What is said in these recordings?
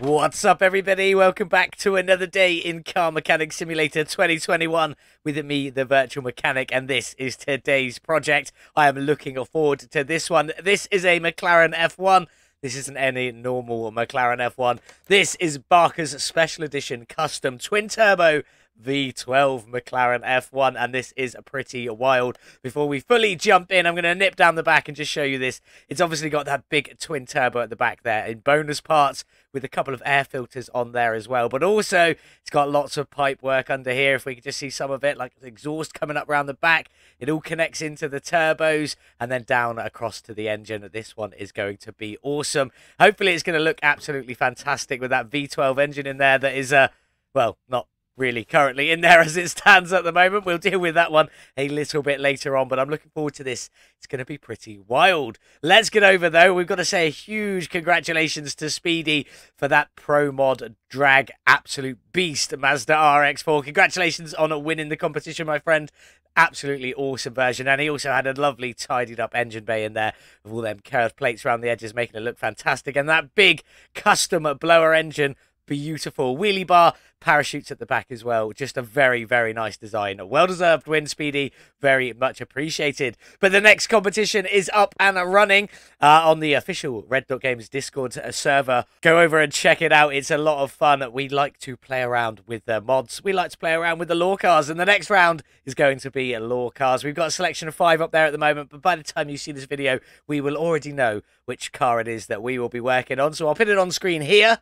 What's up, everybody? Welcome back to another day in Car Mechanic Simulator 2021 with me, the Virtual Mechanic, and this is today's project. I am looking forward to this one. This is a McLaren F1. This isn't any normal McLaren F1. This is Barker's Special Edition Custom Twin Turbo V12 McLaren F1, and this is pretty wild. Before we fully jump in, I'm going to nip down the back and just show you this. It's obviously got that big twin turbo at the back there in bonus parts with a couple of air filters on there as well, but also it's got lots of pipe work under here. If we could just see some of it, like the exhaust coming up around the back, it all connects into the turbos and then down across to the engine. This one is going to be awesome. Hopefully it's going to look absolutely fantastic with that V12 engine in there that is well, not really currently in there as it stands at the moment. We'll deal with that one a little bit later on, but I'm looking forward to this. It's going to be pretty wild. Let's get over, though. We've got to say a huge congratulations to Speedy for that Pro Mod Drag Absolute Beast Mazda RX-4. Congratulations on winning the competition, my friend. Absolutely awesome version, and he also had a lovely tidied up engine bay in there with all them curved plates around the edges, making it look fantastic. And that big custom blower engine, beautiful wheelie bar, parachutes at the back as well. Just a very, very nice design. A well-deserved win, Speedy. Very much appreciated. But the next competition is up and running on the official Red Dot Games Discord server. Go over and check it out. It's a lot of fun. We like to play around with the mods. We like to play around with the law cars. And the next round is going to be law cars. We've got a selection of 5 up there at the moment. But by the time you see this video, we will already know which car it is that we will be working on. So I'll put it on screen here,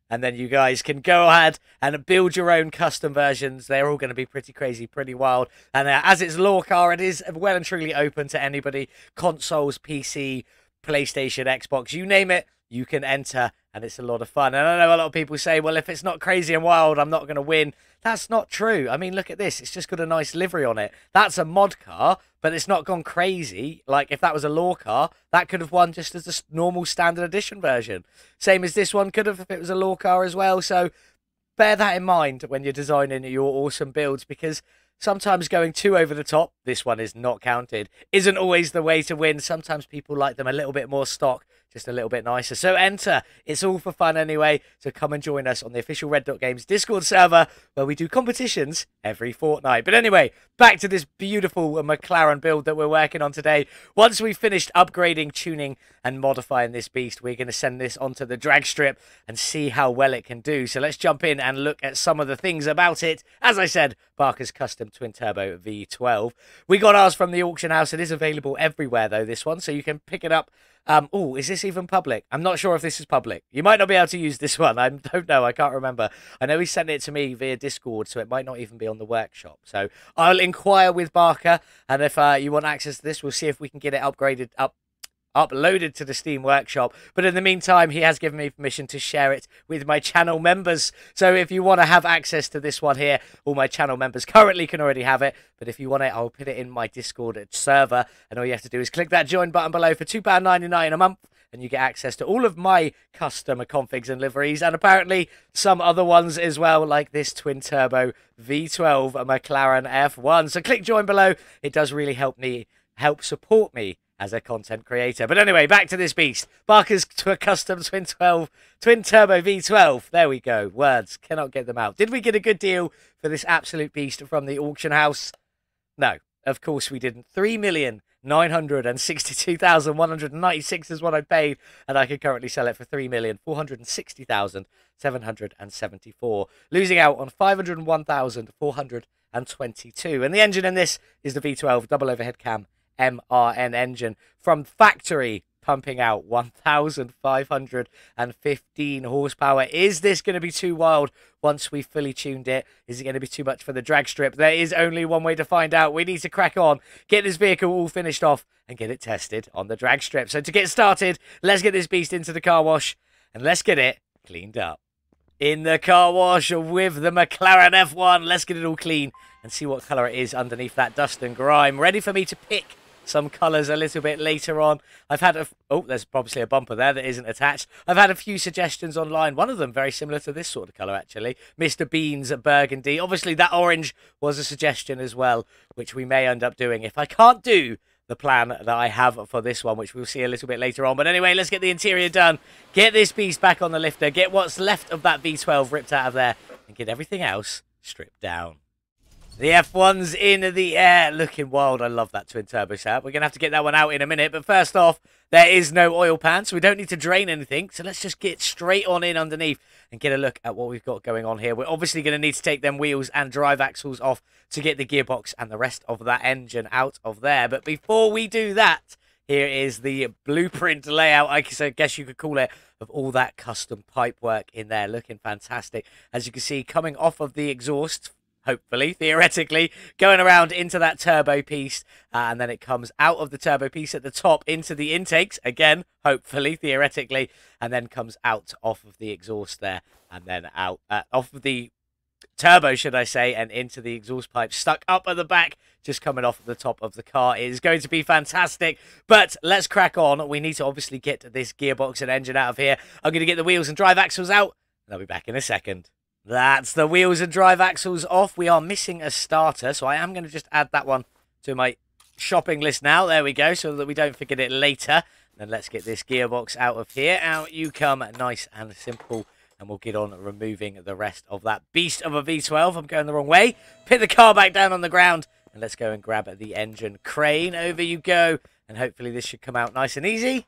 and then you guys can go ahead and build your own custom versions. They're all going to be pretty crazy, pretty wild. And as it's law car, it is well and truly open to anybody. Consoles, PC, PlayStation, Xbox, you name it, you can enter. And it's a lot of fun. And I know a lot of people say, well, if it's not crazy and wild, I'm not going to win. That's not true. I mean, look at this. It's just got a nice livery on it. That's a mod car, but it's not gone crazy. Like, if that was a law car, that could have won just as a normal standard edition version. Same as this one could have if it was a law car as well. So bear that in mind when you're designing your awesome builds, because sometimes going too over the top, this one is not counted, isn't always the way to win. Sometimes people like them a little bit more stock, just a little bit nicer. So enter. It's all for fun anyway. So come and join us on the official Red Dot Games Discord server, where we do competitions every fortnight. But anyway, back to this beautiful McLaren build that we're working on today. Once we've finished upgrading, tuning, and modifying this beast, we're going to send this onto the drag strip and see how well it can do. So let's jump in and look at some of the things about it. As I said, Barker's Custom Twin Turbo V12. We got ours from the auction house. It is available everywhere, though, this one, so you can pick it up. Oh, is this even public? I'm not sure if this is public. You might not be able to use this one. I don't know. I can't remember. I know he sent it to me via Discord, so it might not even be on the workshop. So I'll inquire with Barker, and if you want access to this, we'll see if we can get it uploaded to the Steam Workshop. But in the meantime, he has given me permission to share it with my channel members. So if you want to have access to this one here, all my channel members currently can already have it. But if you want it, I'll put it in my Discord server. And all you have to do is click that join button below for £2.99 a month. And you get access to all of my custom configs and liveries. And apparently some other ones as well, like this twin turbo V12 McLaren F1. So click join below. It does really help support me as a content creator. But anyway, back to this beast. Barker's custom twin turbo V12. There we go. Words. Cannot get them out. Did we get a good deal for this absolute beast from the auction house? No, of course we didn't. 3,962,196 is what I paid, and I can currently sell it for 3,460,774, losing out on 501,422. And the engine in this is the V12 double overhead cam MRN engine from factory, pumping out 1,515 horsepower. Is this going to be too wild once we've fully tuned it? Is it going to be too much for the drag strip? There is only one way to find out. We need to crack on, get this vehicle all finished off, and get it tested on the drag strip. So to get started, let's get this beast into the car wash, and let's get it cleaned up. In the car wash with the McLaren F1. Let's get it all clean and see what colour it is underneath that dust and grime. Ready for me to pick some colours a little bit later on. I've had oh, there's obviously a bumper there that isn't attached. I've had a few suggestions online. One of them very similar to this sort of colour, actually. Mr. Bean's burgundy. Obviously, that orange was a suggestion as well, which we may end up doing. If I can't do the plan that I have for this one, which we'll see a little bit later on. But anyway, let's get the interior done. Get this beast back on the lifter. Get what's left of that V12 ripped out of there. And get everything else stripped down. The F1's in the air, looking wild. I love that twin turbo setup. We're going to have to get that one out in a minute. But first off, there is no oil pan, so we don't need to drain anything. So let's just get straight on in underneath and get a look at what we've got going on here. We're obviously going to need to take them wheels and drive axles off to get the gearbox and the rest of that engine out of there. But before we do that, here is the blueprint layout, I guess you could call it, of all that custom pipe work in there. Looking fantastic. As you can see, coming off of the exhaust, hopefully, theoretically, going around into that turbo piece, and then it comes out of the turbo piece at the top into the intakes, again, hopefully, theoretically, and then comes out off of the exhaust there, and then out off of the turbo, should I say, and into the exhaust pipe, stuck up at the back, just coming off the top of the car. It is going to be fantastic, but let's crack on. We need to obviously get this gearbox and engine out of here. I'm going to get the wheels and drive axles out, and I'll be back in a second. That's the wheels and drive axles off. We are missing a starter, so I am going to just add that one to my shopping list now. There we go, so that we don't forget it later. Then let's get this gearbox out of here. Out you come, nice and simple, and we'll get on removing the rest of that beast of a V12. I'm going the wrong way. Put the car back down on the ground, and let's go and grab the engine crane. Over you go, and hopefully this should come out nice and easy.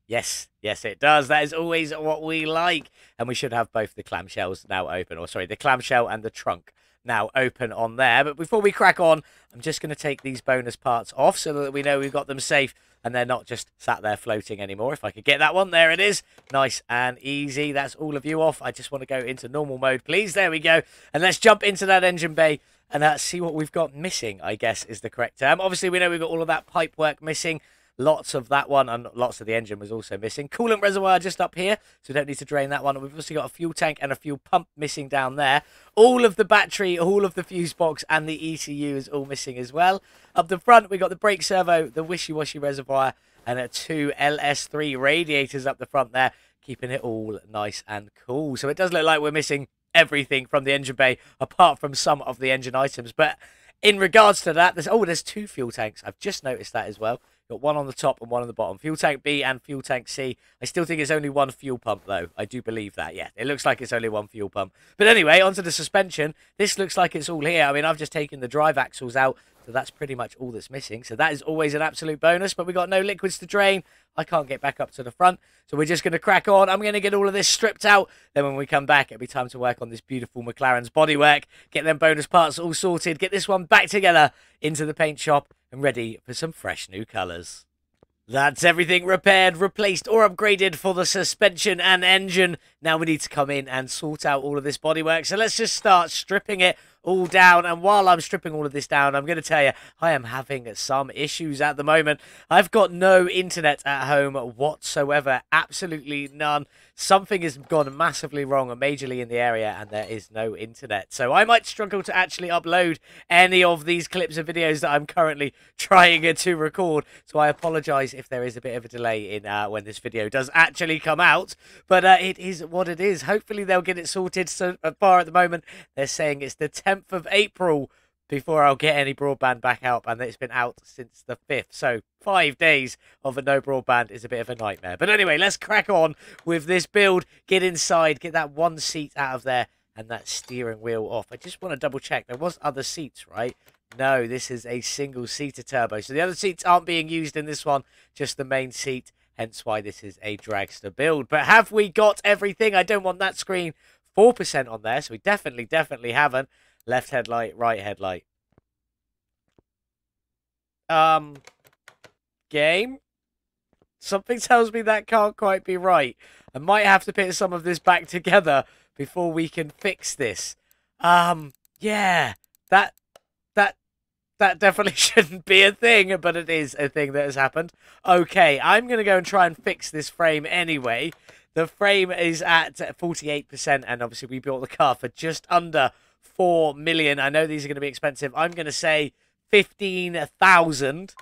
Yes, yes, it does. That is always what we like. And we should have both the clamshells now open. Or, sorry, the clamshell and the trunk now open on there. But before we crack on, I'm just going to take these bonus parts off so that we know we've got them safe and they're not just sat there floating anymore. If I could get that one, there it is. Nice and easy. That's all of you off. I just want to go into normal mode, please. There we go. And let's jump into that engine bay and see what we've got missing, I guess is the correct term. Obviously, we know we've got all of that pipe work missing. Lots of that one, and lots of the engine was also missing. Coolant reservoir just up here, so we don't need to drain that one. We've also got a fuel tank and a fuel pump missing down there. All of the battery, all of the fuse box, and the ECU is all missing as well. Up the front, we got the brake servo, the wishy-washy reservoir, and two LS3 radiators up the front there, keeping it all nice and cool. So it does look like we're missing everything from the engine bay, apart from some of the engine items. But in regards to that, there's two fuel tanks. I've just noticed that as well. Got one on the top and one on the bottom. Fuel tank B and fuel tank C. I still think it's only one fuel pump, though. I do believe that, yeah. It looks like it's only one fuel pump. But anyway, onto the suspension. This looks like it's all here. I mean, I've just taken the drive axles out, so that's pretty much all that's missing. So that is always an absolute bonus, but we got no liquids to drain. I can't get back up to the front, so we're just going to crack on. I'm going to get all of this stripped out. Then when we come back, it'll be time to work on this beautiful McLaren's bodywork, get them bonus parts all sorted, get this one back together into the paint shop and ready for some fresh new colours. That's everything repaired, replaced or upgraded for the suspension and engine. Now we need to come in and sort out all of this bodywork. So let's just start stripping it all down. And while I'm stripping all of this down, I'm going to tell you, I am having some issues at the moment. I've got no internet at home whatsoever. Absolutely none. Something has gone massively wrong, majorly in the area, and there is no internet. So I might struggle to actually upload any of these clips of videos that I'm currently trying to record. So I apologise if there is a bit of a delay in when this video does actually come out. But it is what it is. Hopefully they'll get it sorted. So far at the moment, they're saying it's the 10th of April before I'll get any broadband back out, and it's been out since the 5th. So 5 days of a no broadband is a bit of a nightmare. But anyway, let's crack on with this build. Get inside, get that one seat out of there and that steering wheel off. I just want to double check. There was other seats, right? No, this is a single-seater turbo. So the other seats aren't being used in this one, just the main seat, hence why this is a dragster build. But have we got everything? I don't want that screen 4% on there, so we definitely haven't. Left headlight, right headlight. Game? Something tells me that can't quite be right. I might have to put some of this back together before we can fix this. Yeah, that definitely shouldn't be a thing, but it is a thing that has happened. Okay, I'm going to go and try and fix this frame anyway. The frame is at 48%, and obviously we built the car for just under 4 million. I know these are going to be expensive. I'm going to say 15,000.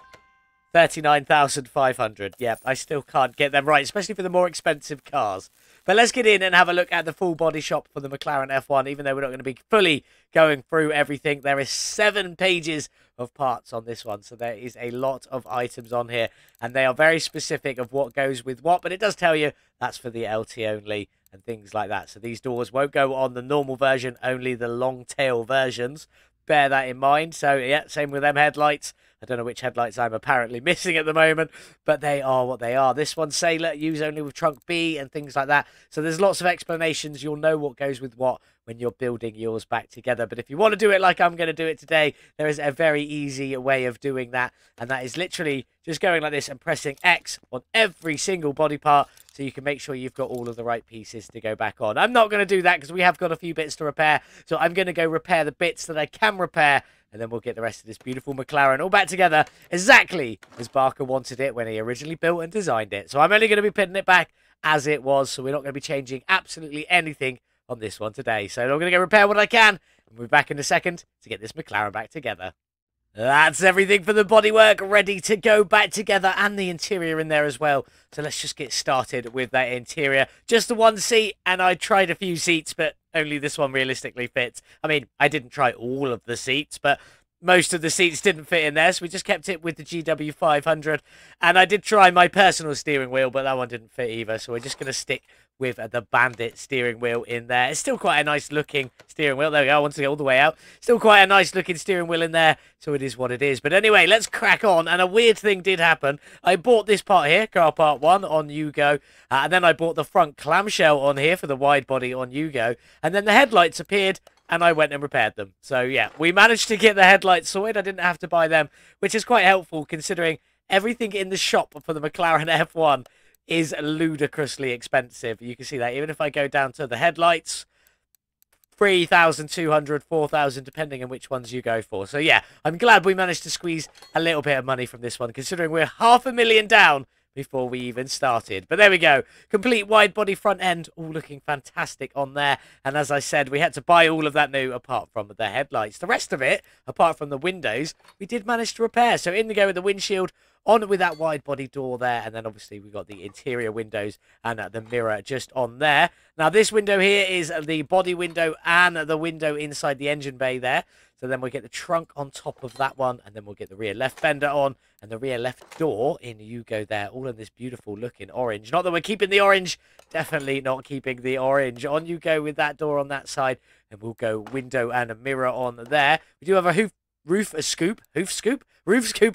39,500. Yep, I still can't get them right, especially for the more expensive cars. But let's get in and have a look at the full body shop for the McLaren F1, even though we're not going to be fully going through everything. There is 7 pages of parts on this one, so there is a lot of items on here, and they are very specific of what goes with what, but it does tell you that's for the LT only and things like that. So these doors won't go on the normal version, only the long tail versions. Bear that in mind. So yeah, same with them headlights. I don't know which headlights I'm apparently missing at the moment, but they are what they are. This one's Sailor, use only with trunk B and things like that. So there's lots of explanations. You'll know what goes with what when you're building yours back together. But if you want to do it like I'm going to do it today, there is a very easy way of doing that. And that is literally just going like this and pressing X on every single body part, so you can make sure you've got all of the right pieces to go back on. I'm not going to do that because we have got a few bits to repair. So I'm going to go repair the bits that I can repair, and then we'll get the rest of this beautiful McLaren all back together exactly as Barker wanted it when he originally built and designed it. So I'm only going to be putting it back as it was, so we're not going to be changing absolutely anything on this one today. So I'm going to go repair what I can, and we'll be back in a second to get this McLaren back together. That's everything for the bodywork ready to go back together, and the interior in there as well. So let's just get started with that interior. Just the one seat, and I tried a few seats, but only this one realistically fits. I mean, I didn't try all of the seats, but most of the seats didn't fit in there, so we just kept it with the GW500. And I did try my personal steering wheel, but that one didn't fit either, so we're just going to stick with the Bandit steering wheel in there. It's still quite a nice looking steering wheel. There we go. I want to get all the way out. Still quite a nice looking steering wheel in there, so it is what it is. But anyway, let's crack on. And a weird thing did happen. I bought this part here, car part 1 on Yugo, and then I bought the front clamshell on here for the wide body on Yugo, and then the headlights appeared, and I went and repaired them. So yeah, we managed to get the headlights sorted. I didn't have to buy them, which is quite helpful considering everything in the shop for the McLaren F1 is ludicrously expensive. You can see that even if I go down to the headlights, 3,200, 4,000, depending on which ones you go for. So yeah, I'm glad we managed to squeeze a little bit of money from this one, considering we're $500,000 down before we even started. But there we go. Complete wide body front end, all looking fantastic on there. And as I said, we had to buy all of that new apart from the headlights. The rest of it, apart from the windows, we did manage to repair. So in the go with the windshield, on with that wide body door there, and then obviously we got the interior windows and the mirror just on there. Now this window here is the body window and the window inside the engine bay there. So then we'll get the trunk on top of that one, and then we'll get the rear left fender on and the rear left door in Yugo there, all in this beautiful looking orange. Not that we're keeping the orange, definitely not keeping the orange. On you go with that door on that side, and we'll go window and a mirror on there. We do have a roof scoop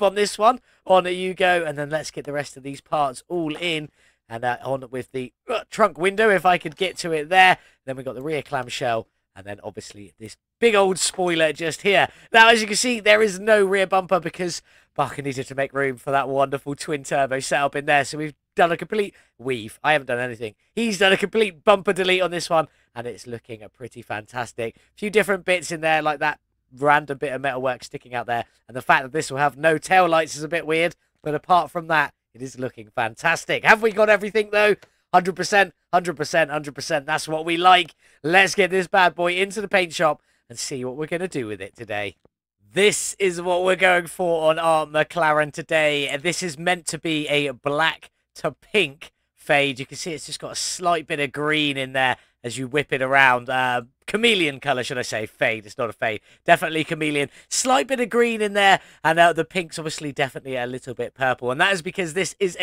on this one on Yugo, and then let's get the rest of these parts all in. And on with the trunk window, if I could get to it there. Then we got the rear clamshell, and then obviously this big old spoiler just here. Now, as you can see, there is no rear bumper because Barker needed to make room for that wonderful twin turbo setup in there. So we've done a complete I haven't done anything. He's done a complete bumper delete on this one, and it's looking pretty fantastic. A few different bits in there, like that random bit of metalwork sticking out there, and the fact that this will have no tail lights is a bit weird, but apart from that, it is looking fantastic. Have we got everything though? 100%, 100%, 100%. That's what we like. Let's get this bad boy into the paint shop and see what we're going to do with it today. This is what we're going for on our McLaren today. This is meant to be a black to pink fade. You can see it's just got a slight bit of green in there as you whip it around. Chameleon colour, should I say. Fade. It's not a fade. Definitely chameleon. Slight bit of green in there. And the pink's obviously definitely a little bit purple. And that is because this is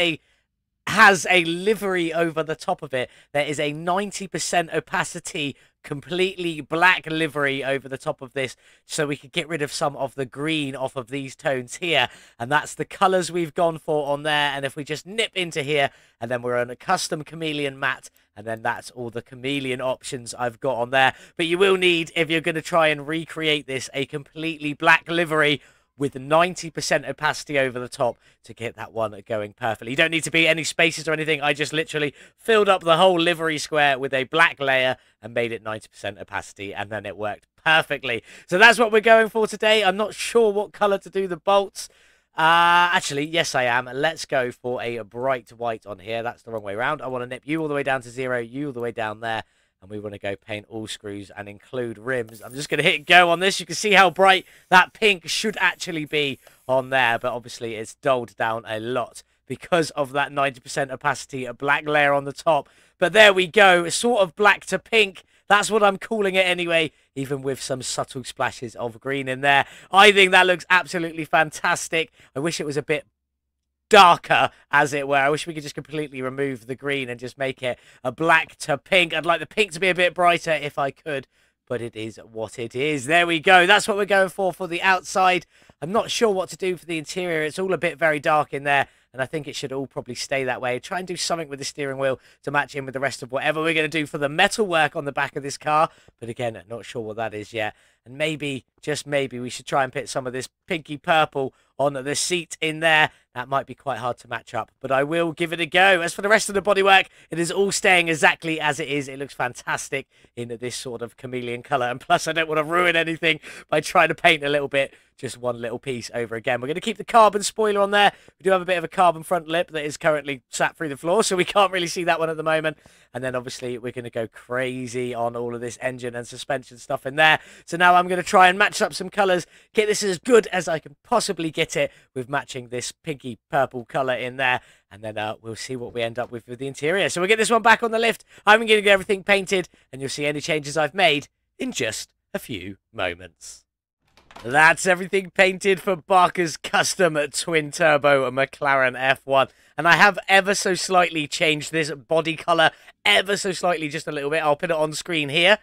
has a livery over the top of it. There is a 90% opacity, completely black livery over the top of this, so we could get rid of some of the green off of these tones here, and that's the colors we've gone for on there. And if we just nip into here, and then we're on a custom chameleon matte, and then that's all the chameleon options I've got on there. But you will need, if you're going to try and recreate this, a completely black livery with 90% opacity over the top to get that one going perfectly. You don't need to be any spaces or anything. I just literally filled up the whole livery square with a black layer and made it 90% opacity, and then it worked perfectly. So that's what we're going for today. I'm not sure what color to do the bolts. Actually, yes, I am. Let's go for a bright white on here. That's the wrong way around. I want to nip you all the way down to 0, you all the way down there. And we want to go paint all screws and include rims. I'm just going to hit go on this. You can see how bright that pink should actually be on there, but obviously it's dulled down a lot because of that 90% opacity, a black layer on the top. But there we go, sort of black to pink. That's what I'm calling it anyway, even with some subtle splashes of green in there. I think that looks absolutely fantastic. I wish it was a bit darker, as it were. I wish we could just completely remove the green and just make it a black to pink. I'd like the pink to be a bit brighter if I could, but it is what it is. There we go. That's what we're going for the outside. I'm not sure what to do for the interior. It's all a bit very dark in there, and I think it should all probably stay that way. Try and do something with the steering wheel to match in with the rest of whatever we're going to do for the metal work on the back of this car. But again, not sure what that is yet. And maybe, just maybe, we should try and put some of this pinky purple on the seat in there. That might be quite hard to match up, but I will give it a go. As for the rest of the bodywork, it is all staying exactly as it is. It looks fantastic in this sort of chameleon colour. And plus, I don't want to ruin anything by trying to paint a little bit, just one little piece over again. We're going to keep the carbon spoiler on there. We do have a bit of a carbon front lip that is currently sat through the floor, so we can't really see that one at the moment. And then obviously we're going to go crazy on all of this engine and suspension stuff in there. So now I'm going to try and match up some colours, get this as good as I can possibly get it with matching this pinky purple colour in there. And then we'll see what we end up with the interior. So we'll get this one back on the lift. I'm going to get everything painted, and you'll see any changes I've made in just a few moments. That's everything painted for Barker's custom twin turbo McLaren F1. And I have ever so slightly changed this body colour, ever so slightly, just a little bit. I'll put it on screen here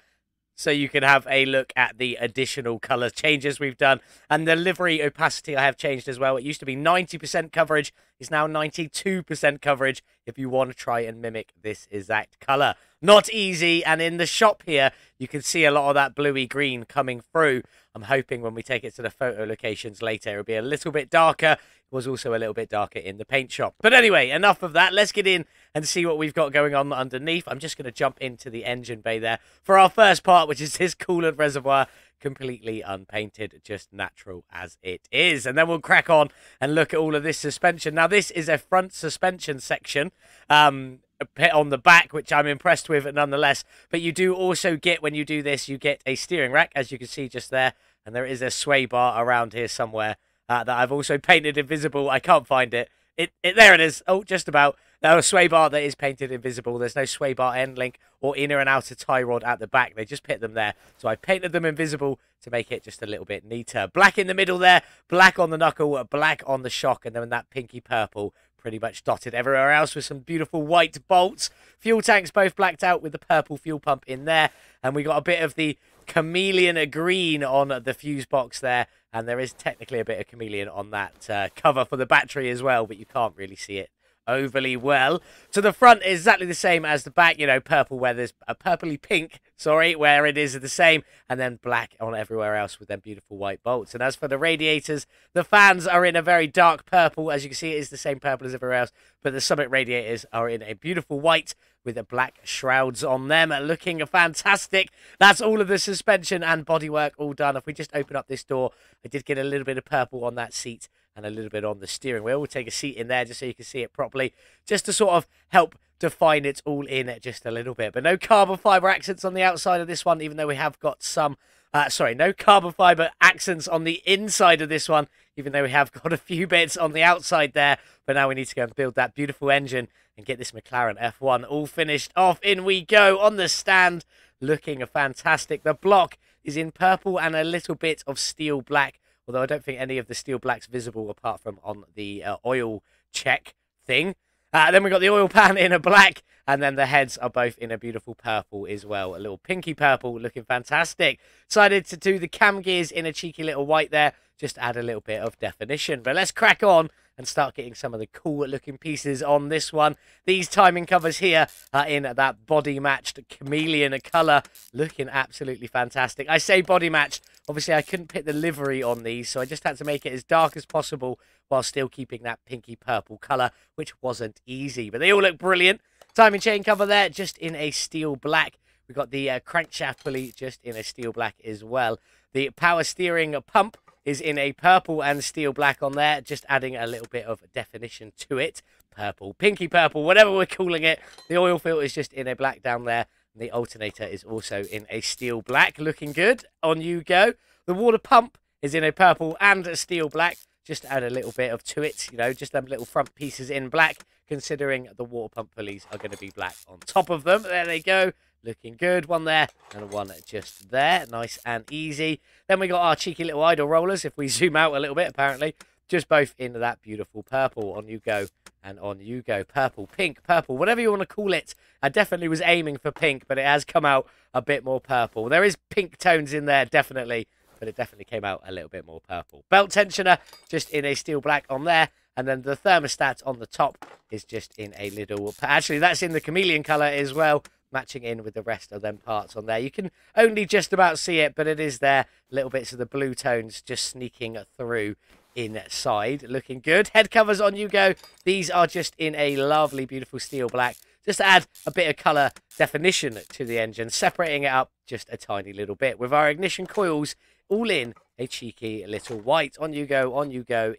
so you can have a look at the additional colour changes we've done. And the livery opacity I have changed as well. It used to be 90% coverage. It's now 92% coverage if you want to try and mimic this exact colour. Not easy, and in the shop here, you can see a lot of that bluey green coming through. I'm hoping when we take it to the photo locations later, it'll be a little bit darker. It was also a little bit darker in the paint shop. But anyway, enough of that. Let's get in and see what we've got going on underneath. I'm just going to jump into the engine bay there for our first part, which is this coolant reservoir, completely unpainted, just natural as it is. And then we'll crack on and look at all of this suspension. Now, this is a front suspension section on the back, which I'm impressed with nonetheless. But you do also get, when you do this, you get a steering rack, as you can see just there. And there is a sway bar around here somewhere that I've also painted invisible. I can't find it. There it is. Oh, just about. Now, a sway bar that is painted invisible. There's no sway bar end link or inner and outer tie rod at the back. They just put them there. So I painted them invisible to make it just a little bit neater. Black in the middle there, black on the knuckle, black on the shock, and then that pinky purple pretty much dotted everywhere else with some beautiful white bolts. Fuel tanks both blacked out with the purple fuel pump in there. And we got a bit of the chameleon green on the fuse box there. And there is technically a bit of chameleon on that cover for the battery as well, but you can't really see it overly well. So the front is exactly the same as the back, you know, purple where there's a purpley pink, sorry, where it is the same, and then black on everywhere else with them beautiful white bolts. And as for the radiators, the fans are in a very dark purple. As you can see, it is the same purple as everywhere else, but the Summit radiators are in a beautiful white with the black shrouds on them, looking fantastic. That's all of the suspension and bodywork all done. If we just open up this door, I did get a little bit of purple on that seat and a little bit on the steering wheel. We'll take a seat in there just so you can see it properly, just to sort of help define it all in just a little bit. But no carbon fibre accents on the outside of this one, even though we have got some, no carbon fibre accents on the inside of this one, even though we have got a few bits on the outside there. But now we need to go and build that beautiful engine and get this McLaren F1 all finished off. In we go on the stand, looking fantastic. The block is in purple and a little bit of steel black, although I don't think any of the steel black's visible apart from on the oil check thing. Then we've got the oil pan in a black, and then the heads are both in a beautiful purple as well. A little pinky purple, looking fantastic. Decided to do the cam gears in a cheeky little white there, just add a little bit of definition. But let's crack on and start getting some of the cool looking pieces on this one. These timing covers here are in that body matched chameleon colour, looking absolutely fantastic. I say body matched, obviously I couldn't put the livery on these, so I just had to make it as dark as possible while still keeping that pinky purple colour, which wasn't easy, but they all look brilliant. Timing chain cover there, just in a steel black. We've got the crankshaft pulley just in a steel black as well. The power steering pump is in a purple and steel black on there, just adding a little bit of definition to it. Purple, pinky purple, whatever we're calling it. The oil filter is just in a black down there. And the alternator is also in a steel black, looking good. On you go. The water pump is in a purple and a steel black. just add a little bit of to it, you know, just them little front pieces in black, considering the water pump pulleys are going to be black on top of them. There they go. Looking good. One there and one just there. Nice and easy. Then we got our cheeky little idle rollers. If we zoom out a little bit, apparently, just both in that beautiful purple. On you go and on you go. Purple, pink, purple, whatever you want to call it. I definitely was aiming for pink, but it has come out a bit more purple. There is pink tones in there, definitely, but it definitely came out a little bit more purple. Belt tensioner, just in a steel black on there. And then the thermostat on the top is just in a little... Actually, that's in the chameleon colour as well, matching in with the rest of them parts on there. You can only just about see it, but it is there. Little bits of the blue tones just sneaking through inside. Looking good. Head covers on you go. These are just in a lovely, beautiful steel black. Just to add a bit of colour definition to the engine, separating it up just a tiny little bit. With our ignition coils all in a cheeky little white. On you go,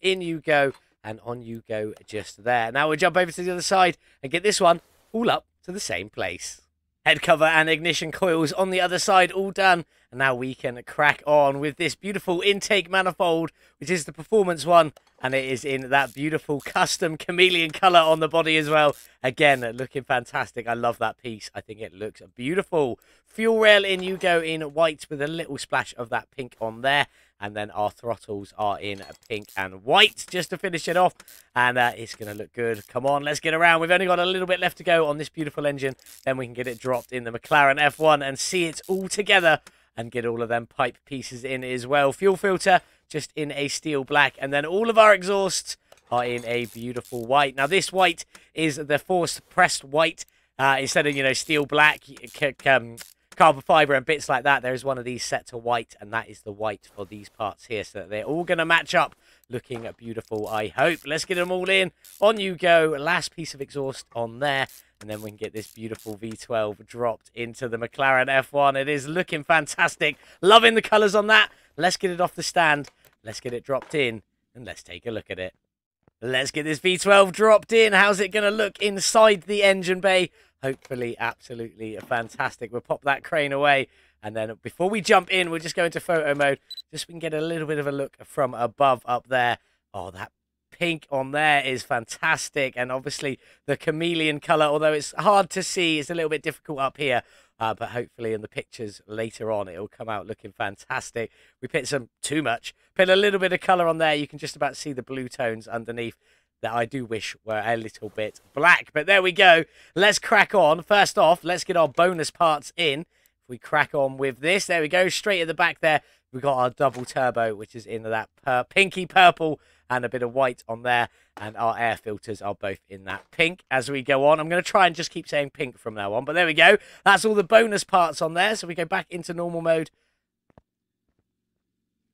in you go, and on you go just there. Now we'll jump over to the other side and get this one all up to the same place. Head cover and ignition coils on the other side all done. And now we can crack on with this beautiful intake manifold, which is the performance one. And it is in that beautiful custom chameleon colour on the body as well. Again, looking fantastic. I love that piece. I think it looks beautiful. Fuel rail in you go in white with a little splash of that pink on there. And then our throttles are in pink and white just to finish it off. And it's going to look good. Come on, let's get around. We've only got a little bit left to go on this beautiful engine. Then we can get it dropped in the McLaren F1 and see it all together. And get all of them pipe pieces in as well. Fuel filter just in a steel black. And then all of our exhausts are in a beautiful white. Now, this white is the forced pressed white. Instead of, you know, steel black, carbon fibre and bits like that, there is one of these set to white. And that is the white for these parts here. So that they're all going to match up. Looking beautiful, I hope. Let's get them all in. On you go. Last piece of exhaust on there. And then we can get this beautiful V12 dropped into the McLaren F1. It is looking fantastic. Loving the colours on that. Let's get it off the stand. Let's get it dropped in. And let's take a look at it. Let's get this V12 dropped in. How's it going to look inside the engine bay? Hopefully, absolutely fantastic. We'll pop that crane away. And then before we jump in, we'll just go into photo mode. Just so we can get a little bit of a look from above up there. Oh, that pink on there is fantastic. And obviously the chameleon colour, although it's hard to see, it's a little bit difficult up here. But hopefully in the pictures later on, it'll come out looking fantastic. We put too much. Put a little bit of colour on there. You can just about see the blue tones underneath that I do wish were a little bit black. But there we go. Let's crack on. First off, let's get our bonus parts in. If we crack on with this, there we go. Straight at the back there, we've got our double turbo, which is in that pinky purple and a bit of white on there. And our air filters are both in that pink as we go on. I'm going to try and just keep saying pink from now on. But there we go. That's all the bonus parts on there. So we go back into normal mode.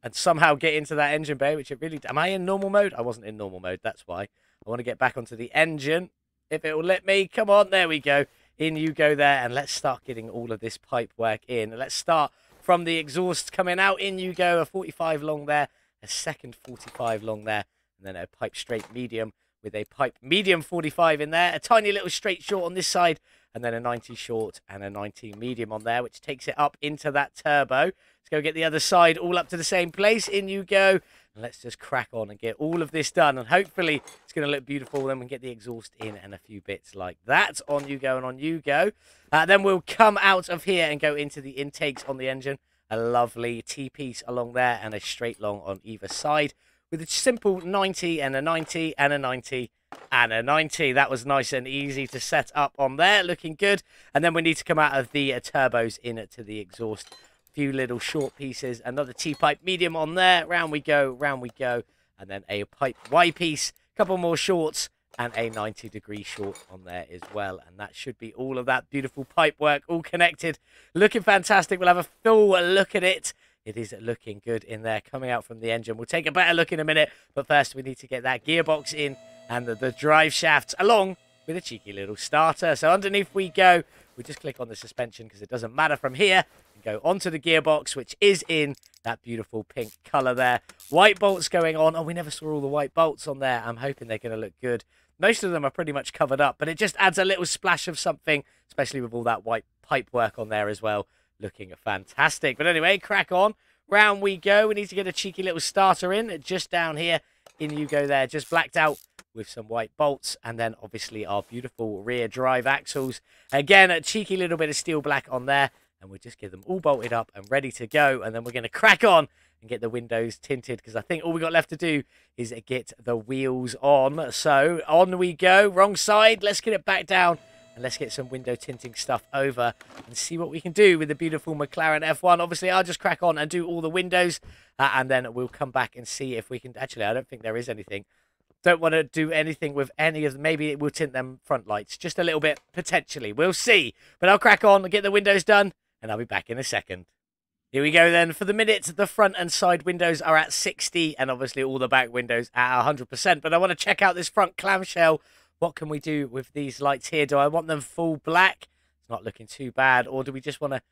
And somehow get into that engine bay, which it really... Am I in normal mode? I wasn't in normal mode. That's why. I want to get back onto the engine. If it will let me. Come on. There we go. In you go there. And let's start getting all of this pipe work in. Let's start from the exhaust coming out. In you go. A 45 long there. A second 45 long there. And then a pipe straight medium with a pipe medium 45 in there. A tiny little straight short on this side. And then a 90 short and a 90 medium on there, which takes it up into that turbo. Let's go get the other side all up to the same place. In you go. And let's just crack on and get all of this done. And hopefully it's going to look beautiful. Then we can get the exhaust in and a few bits like that. On you go and on you go. Then we'll come out of here and go into the intakes on the engine. A lovely T-piece along there and a straight long on either side. With a simple 90 and a 90 and a 90 and a 90. That was nice and easy to set up on there. Looking good. And then we need to come out of the turbos into the exhaust. A few little short pieces. Another T-pipe medium on there. Round we go, round we go. And then a pipe Y-piece. A couple more shorts. And a 90-degree short on there as well. And that should be all of that beautiful pipe work all connected. Looking fantastic. We'll have a full look at it. It is looking good in there, coming out from the engine. We'll take a better look in a minute, but first we need to get that gearbox in and the drive shafts along with a cheeky little starter. So underneath we go. We'll just click on the suspension because it doesn't matter from here. And go onto the gearbox, which is in that beautiful pink colour there. White bolts going on. Oh, we never saw all the white bolts on there. I'm hoping they're going to look good. Most of them are pretty much covered up, but it just adds a little splash of something, especially with all that white pipe work on there as well. Looking fantastic. But anyway, crack on. Round we go. We need to get a cheeky little starter in just down here in you go there, just blacked out with some white bolts, and then obviously our beautiful rear drive axles. Again, a cheeky little bit of steel black on there, and we'll just get them all bolted up and ready to go, and then we're going to crack on and get the windows tinted, because I think all we got left to do is get the wheels on. So on we go, wrong side, let's get it back down, and let's get some window tinting stuff over and see what we can do with the beautiful McLaren F1. Obviously, I'll just crack on and do all the windows, and then we'll come back and see if we can... Actually, I don't think there is anything. Don't want to do anything with any of them. Maybe we'll tint them front lights just a little bit, potentially. We'll see. But I'll crack on and get the windows done, and I'll be back in a second. Here we go then. For the minute, the front and side windows are at 60, and obviously all the back windows at 100%. But I want to check out this front clamshell. What can we do with these lights here? Do I want them full black? It's not looking too bad. Or do we just want to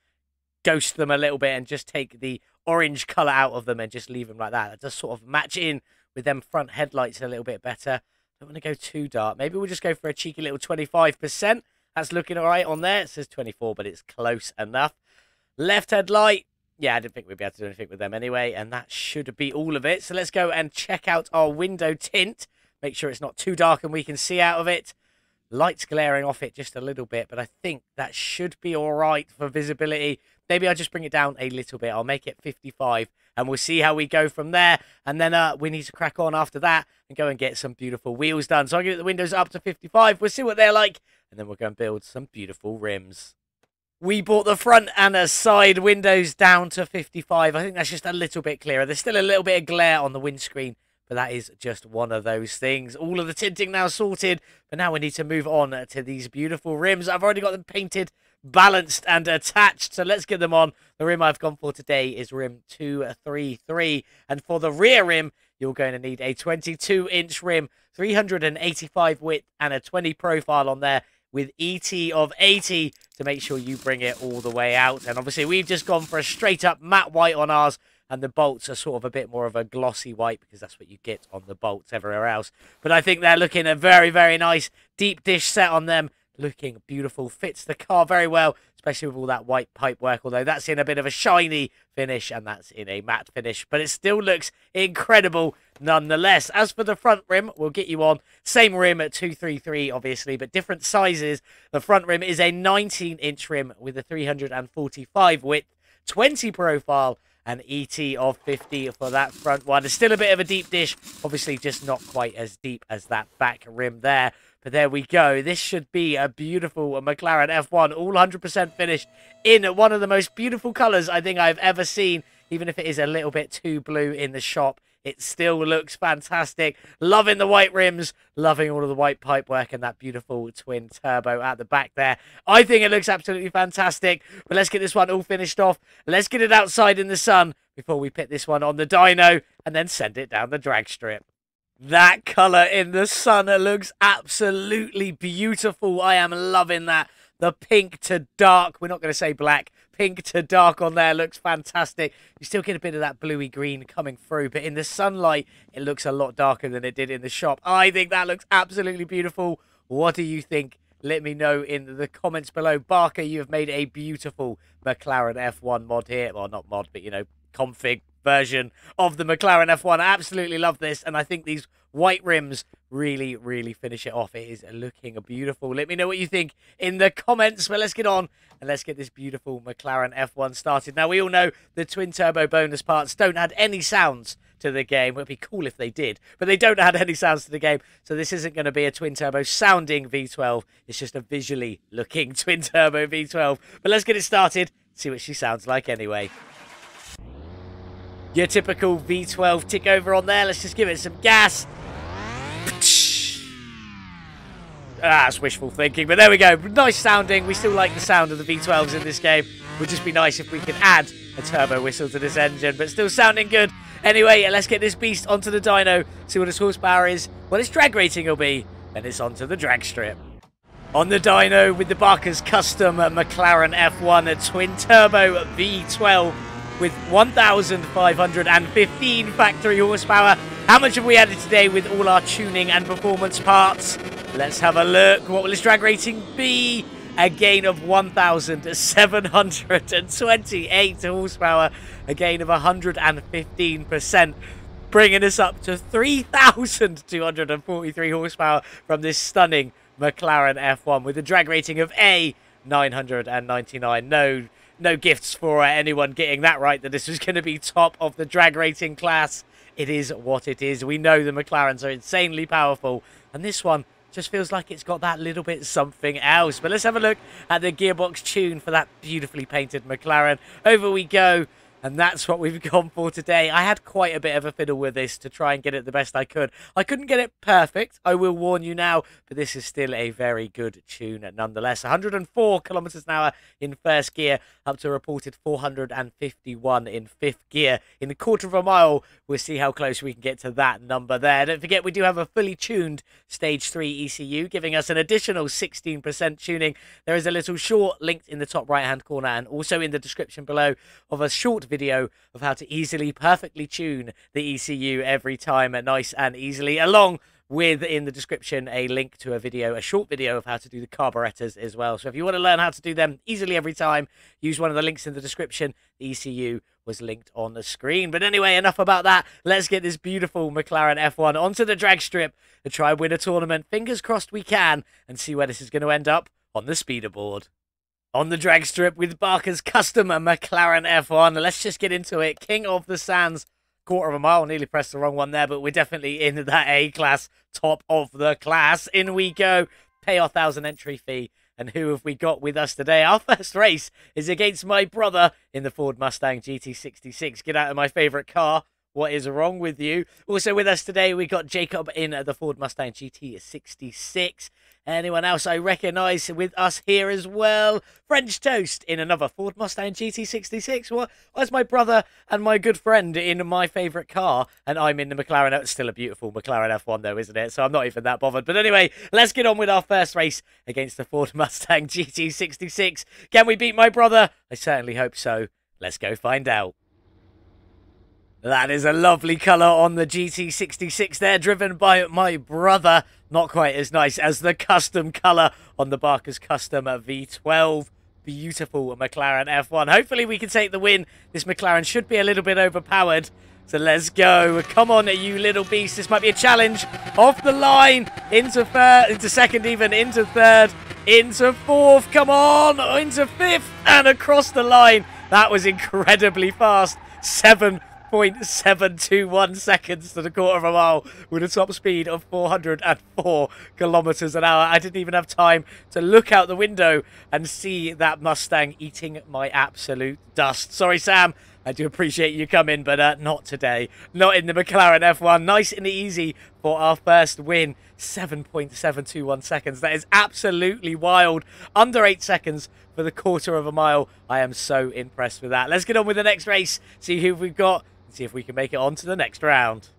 ghost them a little bit and just take the orange colour out of them and just leave them like that? That does sort of match in with them front headlights a little bit better. Don't want to go too dark. Maybe we'll just go for a cheeky little 25%. That's looking all right on there. It says 24, but it's close enough. Left headlight. Yeah, I didn't think we'd be able to do anything with them anyway, and that should be all of it. So let's go and check out our window tint. Make sure it's not too dark and we can see out of it. Lights glaring off it just a little bit, but I think that should be all right for visibility. Maybe I'll just bring it down a little bit. I'll make it 55, and we'll see how we go from there. And then we need to crack on after that and go and get some beautiful wheels done. So I'll get the windows up to 55. We'll see what they're like, and then we'll go and build some beautiful rims. We brought the front and the side windows down to 55. I think that's just a little bit clearer. There's still a little bit of glare on the windscreen, but that is just one of those things. All of the tinting now sorted, but now we need to move on to these beautiful rims. I've already got them painted, balanced, and attached, so let's get them on. The rim I've gone for today is rim 233, and for the rear rim, you're going to need a 22-inch rim, 385 width, and a 20 profile on there, with ET of 80 to make sure you bring it all the way out. And obviously, we've just gone for a straight-up matte white on ours, and the bolts are sort of a bit more of a glossy white because that's what you get on the bolts everywhere else. But I think they're looking a very, very nice deep dish set on them. Looking beautiful. Fits the car very well, especially with all that white pipe work, although that's in a bit of a shiny finish and that's in a matte finish. But it still looks incredible nonetheless. As for the front rim, we'll get you on. Same rim at 233, obviously, but different sizes. The front rim is a 19-inch rim with a 345 width, 20 profile, and ET of 50 for that front one. It's still a bit of a deep dish, obviously just not quite as deep as that back rim there. But there we go. This should be a beautiful McLaren F1, all 100% finished in one of the most beautiful colours I think I've ever seen. Even if it is a little bit too blue in the shop, it still looks fantastic. Loving the white rims, loving all of the white pipework and that beautiful twin turbo at the back there. I think it looks absolutely fantastic. But let's get this one all finished off. Let's get it outside in the sun before we put this one on the dyno and then send it down the drag strip. That colour in the sun looks absolutely beautiful. I am loving that. The pink to dark, we're not going to say black, pink to dark on there looks fantastic. You still get a bit of that bluey green coming through, but in the sunlight, it looks a lot darker than it did in the shop. I think that looks absolutely beautiful. What do you think? Let me know in the comments below. Barker, you have made a beautiful McLaren F1 mod here. Well, not mod, but, you know, config version of the McLaren F1. I absolutely love this, and I think these white rims really, really finish it off. It is looking beautiful. Let me know what you think in the comments, but let's get on and let's get this beautiful McLaren F1 started. Now, we all know the twin turbo bonus parts don't add any sounds to the game. It would be cool if they did, but they don't add any sounds to the game, so this isn't going to be a twin turbo sounding V12. It's just a visually looking twin turbo V12. But let's get it started, see what she sounds like anyway. Your typical V12 tick over on there. Let's just give it some gas. That's wishful thinking, but there we go. Nice sounding. We still like the sound of the V12s in this game. Would just be nice if we could add a turbo whistle to this engine, but still sounding good. Anyway, let's get this beast onto the dyno, see what its horsepower is, what its drag rating will be, then it's onto the drag strip. On the dyno with the Barker's custom McLaren F1 twin turbo V12 with 1,515 factory horsepower. How much have we added today with all our tuning and performance parts? Let's have a look. What will its drag rating be? A gain of 1,728 horsepower. A gain of 115%. bringing us up to 3,243 horsepower from this stunning McLaren F1 with a drag rating of A, 999. No gifts for anyone getting that right, that this was going to be top of the drag rating class. It is what it is. We know the McLarens are insanely powerful, and this one just feels like it's got that little bit something else. But let's have a look at the gearbox tune for that beautifully painted McLaren. Over we go. And that's what we've gone for today. I had quite a bit of a fiddle with this to try and get it the best I could. I couldn't get it perfect, I will warn you now, but this is still a very good tune nonetheless. 104 kilometers an hour in first gear, up to a reported 451 in fifth gear. In a quarter of a mile, we'll see how close we can get to that number there. Don't forget, we do have a fully tuned Stage 3 ECU, giving us an additional 16% tuning. There is a little short linked in the top right-hand corner and also in the description below of a short video of how to easily, perfectly tune the ECU every time, nice and easily, along with, in the description, a link to a video, a short video of how to do the carburetors as well. So if you want to learn how to do them easily every time, use one of the links in the description. The ECU was linked on the screen. But anyway, enough about that. Let's get this beautiful McLaren F1 onto the drag strip and try and win a tournament. Fingers crossed we can, and see where this is going to end up on the speeder board. On the drag strip with Barker's custom McLaren F1. Let's just get into it. King of the Sands. Quarter of a mile. Nearly pressed the wrong one there, but we're definitely in that A-class. Top of the class. In we go. Pay our 1,000 entry fee. And who have we got with us today? Our first race is against my brother in the Ford Mustang GT66. Get out of my favourite car. What is wrong with you? Also with us today, we got Jacob in the Ford Mustang GT66. Anyone else I recognise with us here as well? French Toast in another Ford Mustang GT66. Well, where's my brother and my good friend in my favourite car? And I'm in the McLaren. It's still a beautiful McLaren F1 though, isn't it? So I'm not even that bothered. But anyway, let's get on with our first race against the Ford Mustang GT66. Can we beat my brother? I certainly hope so. Let's go find out. That is a lovely colour on the GT66 there, driven by my brother. Not quite as nice as the custom colour on the Barker's Custom V12. Beautiful McLaren F1. Hopefully we can take the win. This McLaren should be a little bit overpowered. So let's go. Come on, you little beast. This might be a challenge. Off the line. Into second even. Into third. Into fourth. Come on. Into fifth. And across the line. That was incredibly fast. 7.721 seconds to the quarter of a mile with a top speed of 404 kilometers an hour. I didn't even have time to look out the window and see that Mustang eating my absolute dust. Sorry, Sam. I do appreciate you coming, but not today. Not in the McLaren F1. Nice and easy for our first win. 7.721 seconds. That is absolutely wild. Under 8 seconds for the quarter of a mile. I am so impressed with that. Let's get on with the next race. See who we've got. And see if we can make it on to the next round.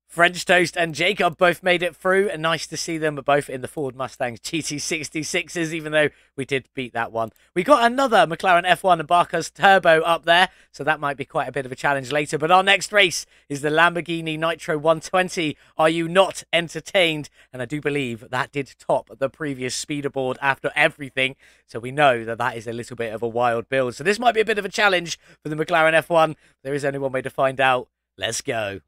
French Toast and Jacob both made it through, and nice to see them both in the Ford Mustang GT66s, even though we did beat that one. We got another McLaren F1 and Barker's Turbo up there, so that might be quite a bit of a challenge later. But our next race is the Lamborghini Nitro 120. Are you not entertained? And I do believe that did top the previous speeder board after everything, so we know that that is a little bit of a wild build. So this might be a bit of a challenge for the McLaren F1. There is only one way to find out. Let's go.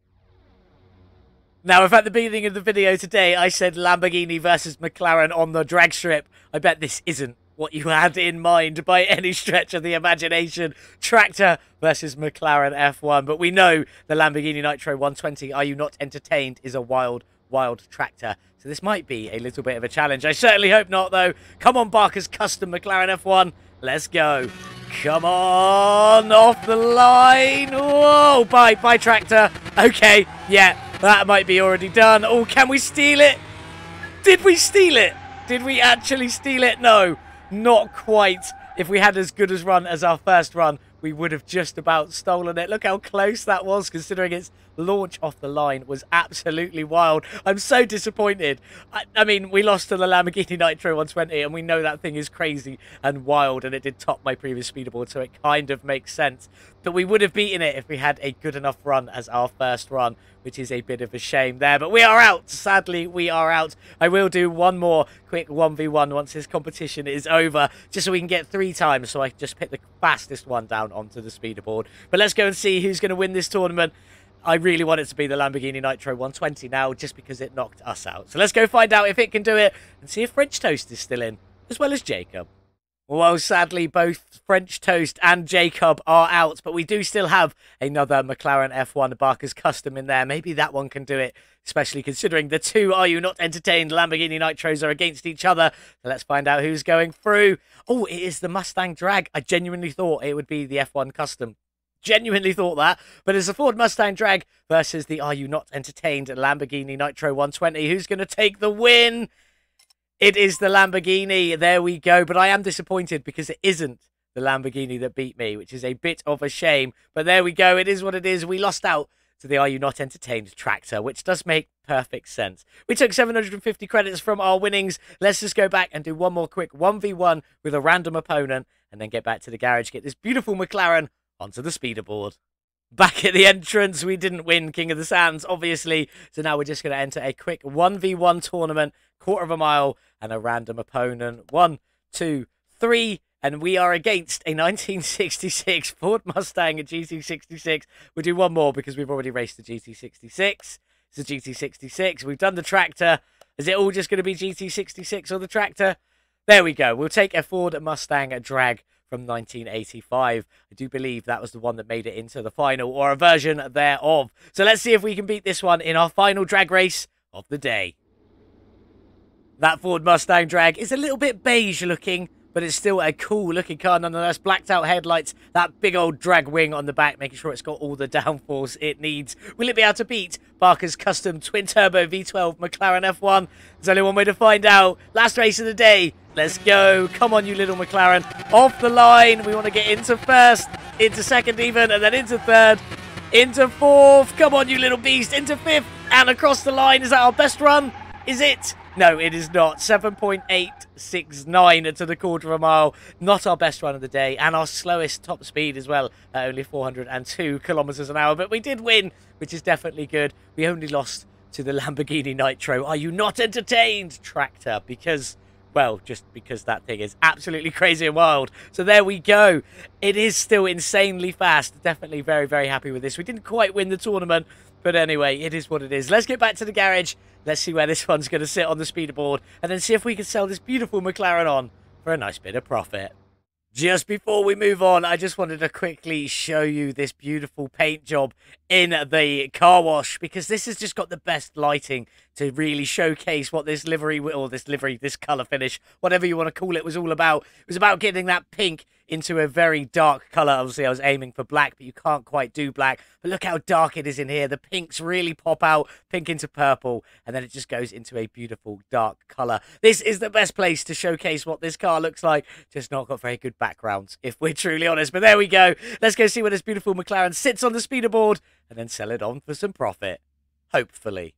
Now, if at the beginning of the video today I said Lamborghini versus McLaren on the drag strip, I bet this isn't what you had in mind by any stretch of the imagination. Tractor versus McLaren F1. But we know the Lamborghini Nitro 120, Are You Not Entertained, is a wild, wild tractor. So this might be a little bit of a challenge. I certainly hope not, though. Come on, Barker's custom McLaren F1. Let's go. Come on, off the line. Whoa, bye, tractor. Okay, yeah, that might be already done. Oh, can we steal it? Did we steal it? Did we actually steal it? No, not quite. If we had as good a run as our first run, we would have just about stolen it. Look how close that was, considering its launch off the line was absolutely wild. I'm so disappointed. I mean, we lost to the Lamborghini Nitro 120, and we know that thing is crazy and wild, and it did top my previous speeder board, so it kind of makes sense. But we would have beaten it if we had a good enough run as our first run, which is a bit of a shame there. But we are out. Sadly, we are out. I will do one more quick 1v1 once this competition is over, just so we can get 3 times, so I can just pick the fastest one down onto the speeder board. But let's go and see who's going to win this tournament. I really want it to be the Lamborghini Nitro 120 now, just because it knocked us out. So let's go find out if it can do it and see if French Toast is still in, as well as Jacob. Well, sadly, both French Toast and Jacob are out, but we do still have another McLaren F1 Barker's Custom in there. Maybe that one can do it, especially considering the two Are You Not Entertained Lamborghini Nitros are against each other. So let's find out who's going through. Oh, it is the Mustang Drag. I genuinely thought it would be the F1 Custom. Genuinely thought that. But it's the Ford Mustang Drag versus the Are You Not Entertained Lamborghini Nitro 120. Who's going to take the win? It is the Lamborghini. There we go. But I am disappointed because it isn't the Lamborghini that beat me, which is a bit of a shame. But there we go. It is what it is. We lost out to the Are You Not Entertained tractor, which does make perfect sense. We took 750 credits from our winnings. Let's just go back and do one more quick 1v1 with a random opponent and then get back to the garage, get this beautiful McLaren onto the speeder board. Back at the entrance, we didn't win King of the Sands, obviously. So now we're just going to enter a quick 1v1 tournament, quarter of a mile, and a random opponent. 1, 2, 3, and we are against a 1966 Ford Mustang, a GT66. We'll do one more because we've already raced the GT66. It's a GT66. We've done the tractor. Is it all just going to be GT66 or the tractor? There we go. We'll take a Ford Mustang Drag from 1985. I do believe that was the one that made it into the final, or a version thereof. So let's see if we can beat this one in our final drag race of the day. That Ford Mustang Drag is a little bit beige looking, but it's still a cool looking car nonetheless. Blacked out headlights, that big old drag wing on the back, making sure it's got all the downforce it needs. Will it be able to beat Barker's custom twin-turbo V12 McLaren F1? There's only one way to find out. Last race of the day. Let's go. Come on, you little McLaren. Off the line. We want to get into first, into second even, and then into third, into fourth. Come on, you little beast. Into fifth, and across the line. Is that our best run? Is it? No, it is not. 7.869 to the quarter of a mile. Not our best run of the day, and our slowest top speed as well, at only 402 kilometers an hour. But we did win, which is definitely good. We only lost to the Lamborghini Nitro. Are You Not Entertained tractor? Because, well, just because that thing is absolutely crazy and wild. So there we go. It is still insanely fast. Definitely very, very happy with this. We didn't quite win the tournament, but anyway, it is what it is. Let's get back to the garage. Let's see where this one's going to sit on the speeder board, and then see if we can sell this beautiful McLaren on for a nice bit of profit. Just before we move on, I just wanted to quickly show you this beautiful paint job in the car wash, because this has just got the best lighting to really showcase what this livery, or this colour finish, whatever you want to call it, was all about. It was about getting that pink into a very dark colour. Obviously, I was aiming for black, but you can't quite do black. But look how dark it is in here. The pinks really pop out, pink into purple, and then it just goes into a beautiful dark colour. This is the best place to showcase what this car looks like. Just not got very good backgrounds, if we're truly honest. But there we go. Let's go see where this beautiful McLaren sits on the speeder board, and then sell it on for some profit. Hopefully.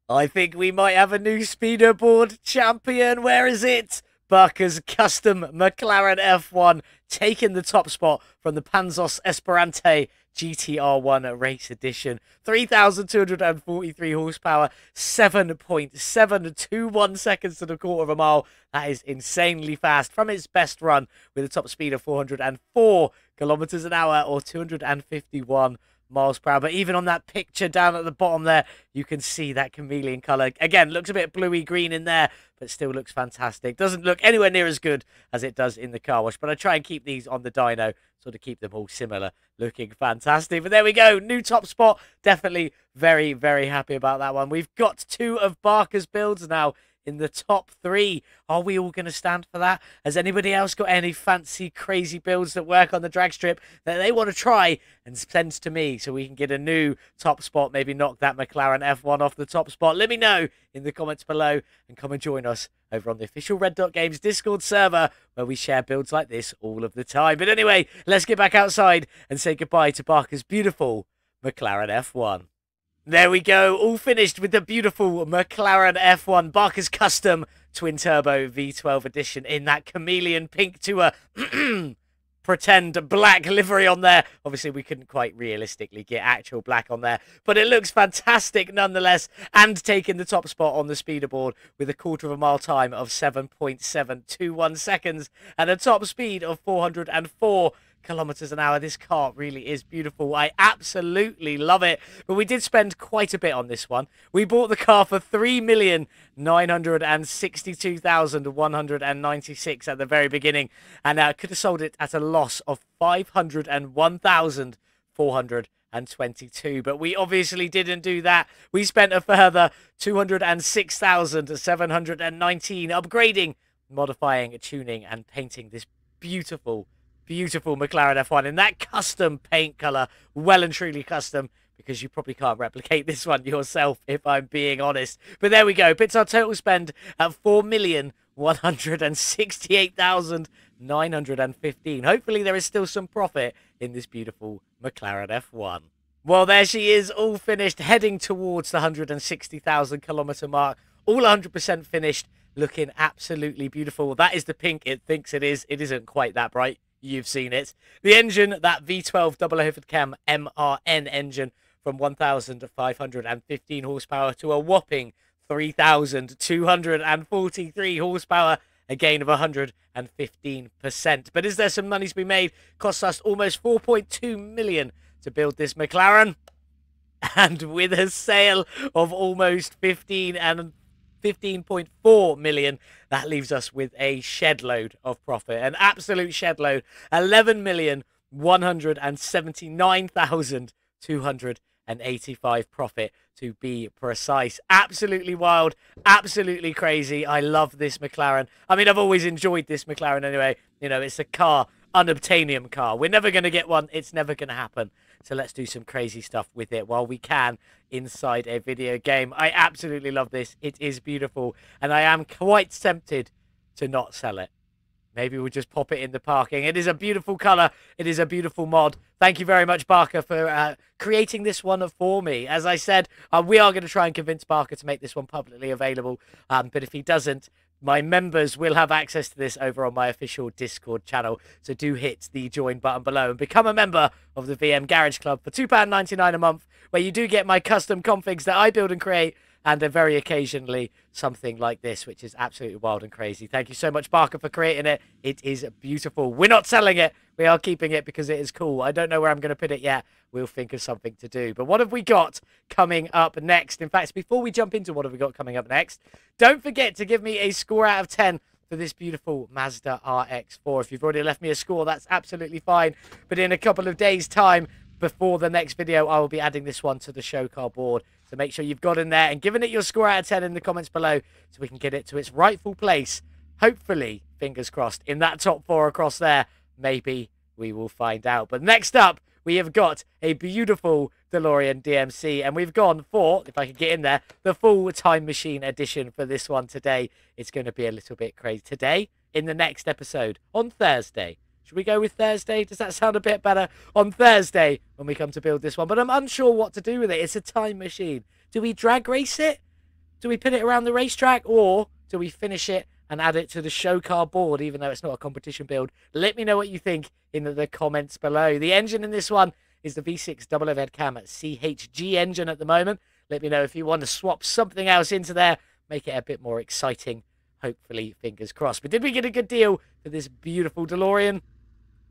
I think we might have a new speeder board champion. Where is it? Barker's custom McLaren F1 taking the top spot from the Panzos Esperante GTR1 Race Edition. 3,243 horsepower, 7.721 seconds to the quarter of a mile. That is insanely fast from its best run with a top speed of 404 kilometers an hour, or 251 miles per hour. But even on that picture down at the bottom there, you can see that chameleon color. Again, looks a bit bluey green in there, but still looks fantastic. Doesn't look anywhere near as good as it does in the car wash, but I try and keep these on the dyno, sort of keep them all similar, looking fantastic. But there we go, new top spot. Definitely very, very happy about that one. We've got 2 of Barker's builds now in the top 3. Are we all going to stand for that? Has anybody else got any fancy, crazy builds that work on the drag strip that they want to try and send to me so we can get a new top spot? Maybe knock that McLaren F1 off the top spot. Let me know in the comments below, and come and join us over on the official Red Dot Games Discord server, where we share builds like this all of the time. But anyway, let's get back outside and say goodbye to Barker's beautiful McLaren F1. There we go, all finished with the beautiful McLaren F1 Barker's Custom Twin Turbo V12 Edition in that chameleon pink to a pretend black livery on there. Obviously, we couldn't quite realistically get actual black on there, but it looks fantastic nonetheless, and taking the top spot on the speeder board with a quarter of a mile time of 7.721 seconds and a top speed of 404 kilometers an hour. This car really is beautiful. I absolutely love it. But we did spend quite a bit on this one. We bought the car for 3,962,196 at the very beginning, and could have sold it at a loss of 501,422. But we obviously didn't do that. We spent a further 206,719 upgrading, modifying, tuning, and painting this beautiful McLaren F1 in that custom paint color. Well and truly custom, because you probably can't replicate this one yourself, if I'm being honest. But there we go. Puts our total spend at 4,168,915. Hopefully there is still some profit in this beautiful McLaren F1. Well, there she is, all finished, heading towards the 160,000 kilometer mark. All 100% finished, looking absolutely beautiful. That is the pink it thinks it is. It isn't quite that bright. You've seen it. The engine, that V12 double overhead cam MRN engine, from 1,515 horsepower to a whopping 3,243 horsepower, a gain of 115%. But is there some money to be made? Cost us almost 4.2 million to build this McLaren, and with a sale of almost 15.4 million, that leaves us with a shed load of profit, an absolute shed load. 11,179,285 profit, to be precise. Absolutely wild, absolutely crazy. I love this McLaren. I mean, I've always enjoyed this McLaren anyway. You know, it's a car, unobtainium car. We're never going to get one. It's never going to happen. So let's do some crazy stuff with it while we can inside a video game. I absolutely love this. It is beautiful, and I am quite tempted to not sell it. Maybe we'll just pop it in the parking. It is a beautiful color. It is a beautiful mod. Thank you very much, Barker, for creating this one for me. As I said, we are going to try and convince Barker to make this one publicly available. But if he doesn't, my members will have access to this over on my official Discord channel. So do hit the join button below and become a member of the VM Garage Club for £2.99 a month, where you do get my custom configs that I build and create, and very occasionally something like this, which is absolutely wild and crazy. Thank you so much, Barker, for creating it. It is beautiful. We're not selling it. We are keeping it because it is cool. I don't know where I'm going to put it yet. We'll think of something to do. But what have we got coming up next? In fact, before we jump into what have we got coming up next, don't forget to give me a score out of 10 for this beautiful Mazda RX-4. If you've already left me a score, that's absolutely fine. But in a couple of days' time, before the next video, I will be adding this one to the show car board. So make sure you've got in there and given it your score out of 10 in the comments below, so we can get it to its rightful place. Hopefully, fingers crossed, in that top 4 across there. Maybe we will find out. But next up, we have got a beautiful DeLorean DMC, and we've gone for, if I can get in there, the full Time Machine edition for this one today. It's going to be a little bit crazy. Today, in the next episode, on Thursday. Should we go with Thursday? Does that sound a bit better? On Thursday, when we come to build this one. But I'm unsure what to do with it. It's a time machine. Do we drag race it? Do we put it around the racetrack? Or do we finish it and add it to the show car board, even though it's not a competition build? Let me know what you think in the comments below. The engine in this one is the V6 double overhead cam CHG engine at the moment. Let me know if you want to swap something else into there. Make it a bit more exciting. Hopefully, fingers crossed. But did we get a good deal for this beautiful DeLorean?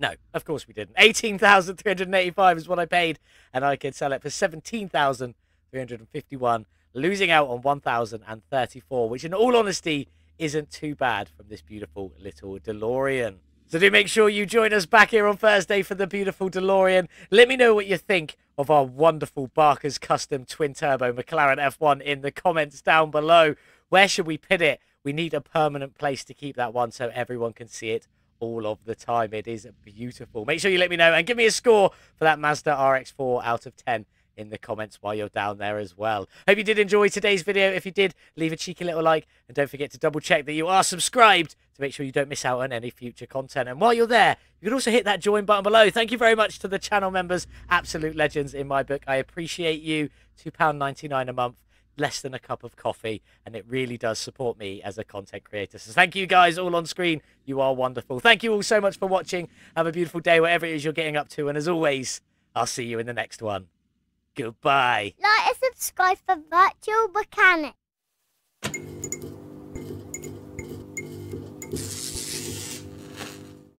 No, of course we didn't. 18,385 is what I paid, and I could sell it for 17,351, losing out on 1,034, which in all honesty isn't too bad from this beautiful little DeLorean. So do make sure you join us back here on Thursday for the beautiful DeLorean. Let me know what you think of our wonderful Barker's Custom Twin-Turbo McLaren F1 in the comments down below. Where should we put it? We need a permanent place to keep that one so everyone can see it all of the time. It is beautiful. Make sure you let me know and give me a score for that Mazda RX-4 out of 10 in the comments while you're down there as well. Hope you did enjoy today's video. If you did, leave a cheeky little like, and don't forget to double check that you are subscribed to make sure you don't miss out on any future content. And while you're there, you can also hit that join button below. Thank you very much to the channel members, absolute legends in my book. I appreciate you. £2.99 a month, less than a cup of coffee, and it really does support me as a content creator. So thank you guys all on screen. You are wonderful. Thank you all so much for watching. Have a beautiful day whatever it is you're getting up to, and as always, I'll see you in the next one. Goodbye. Like and subscribe for Virtual Mechanic.